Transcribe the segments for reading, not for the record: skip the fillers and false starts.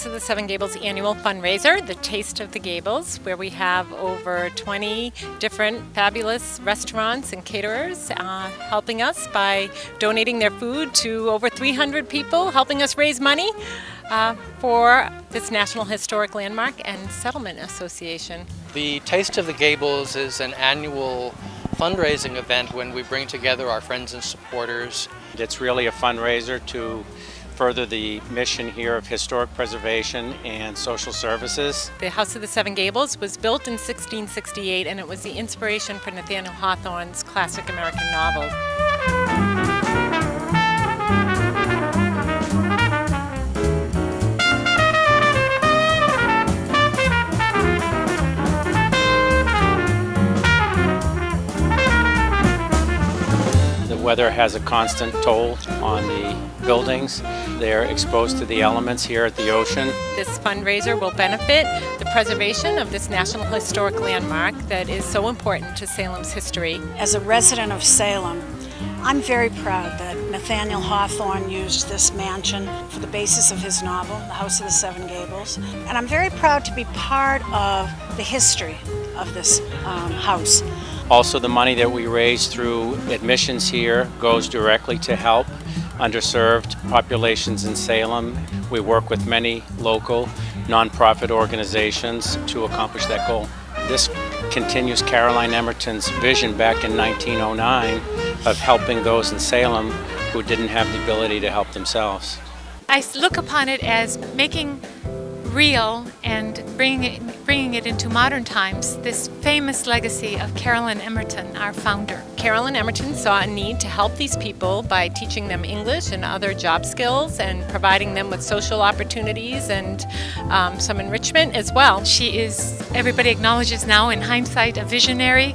House of the Seven Gables annual fundraiser, the Taste of the Gables, where we have over 20 different fabulous restaurants and caterers helping us by donating their food to over 300 people, helping us raise money for this National Historic Landmark and Settlement Association. The Taste of the Gables is an annual fundraising event when we bring together our friends and supporters. It's really a fundraiser to further the mission here of historic preservation and social services. The House of the Seven Gables was built in 1668, and it was the inspiration for Nathaniel Hawthorne's classic American novel. The weather has a constant toll on the buildings. They're exposed to the elements here at the ocean. This fundraiser will benefit the preservation of this National Historic Landmark that is so important to Salem's history. As a resident of Salem, I'm very proud that Nathaniel Hawthorne used this mansion for the basis of his novel, The House of the Seven Gables. And I'm very proud to be part of the history of this house. Also, the money that we raise through admissions here goes directly to help underserved populations in Salem. We work with many local nonprofit organizations to accomplish that goal. This continues Caroline Emerton's vision back in 1909 of helping those in Salem who didn't have the ability to help themselves. I look upon it as making real and bringing it into modern times, this famous legacy of Caroline Emerton, our founder. Caroline Emerton saw a need to help these people by teaching them English and other job skills and providing them with social opportunities and some enrichment as well. She is, everybody acknowledges now in hindsight, a visionary.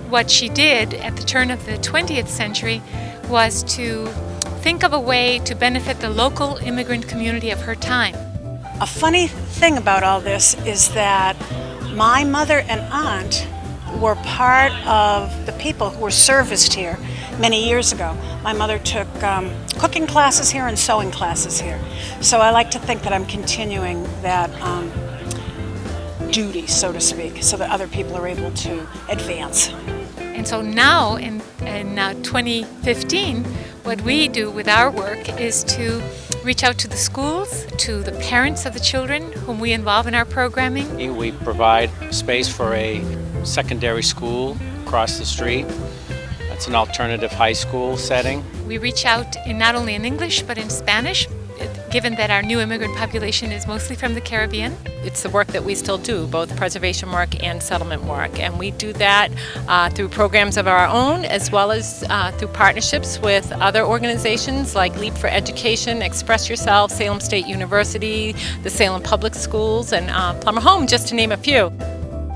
What she did at the turn of the 20th century was to think of a way to benefit the local immigrant community of her time. A funny thing about all this is that my mother and aunt were part of the people who were serviced here many years ago. My mother took cooking classes here and sewing classes here. So I like to think that I'm continuing that duty, so to speak, so that other people are able to advance. And so now, in 2015, what we do with our work is to reach out to the schools, to the parents of the children whom we involve in our programming. We provide space for a secondary school across the street. That's an alternative high school setting. We reach out not only in English but in Spanish, given that our new immigrant population is mostly from the Caribbean. It's the work that we still do, both preservation work and settlement work, and we do that through programs of our own as well as through partnerships with other organizations like Leap for Education, Express Yourself, Salem State University, the Salem Public Schools, and Plummer Home, just to name a few.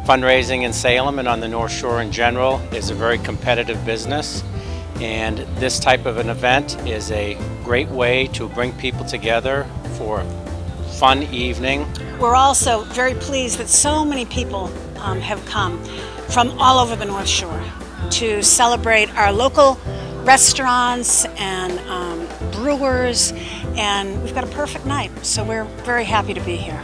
Fundraising in Salem and on the North Shore in general is a very competitive business. And this type of an event is a great way to bring people together for a fun evening. We're also very pleased that so many people have come from all over the North Shore to celebrate our local restaurants and brewers, and we've got a perfect night, so we're very happy to be here.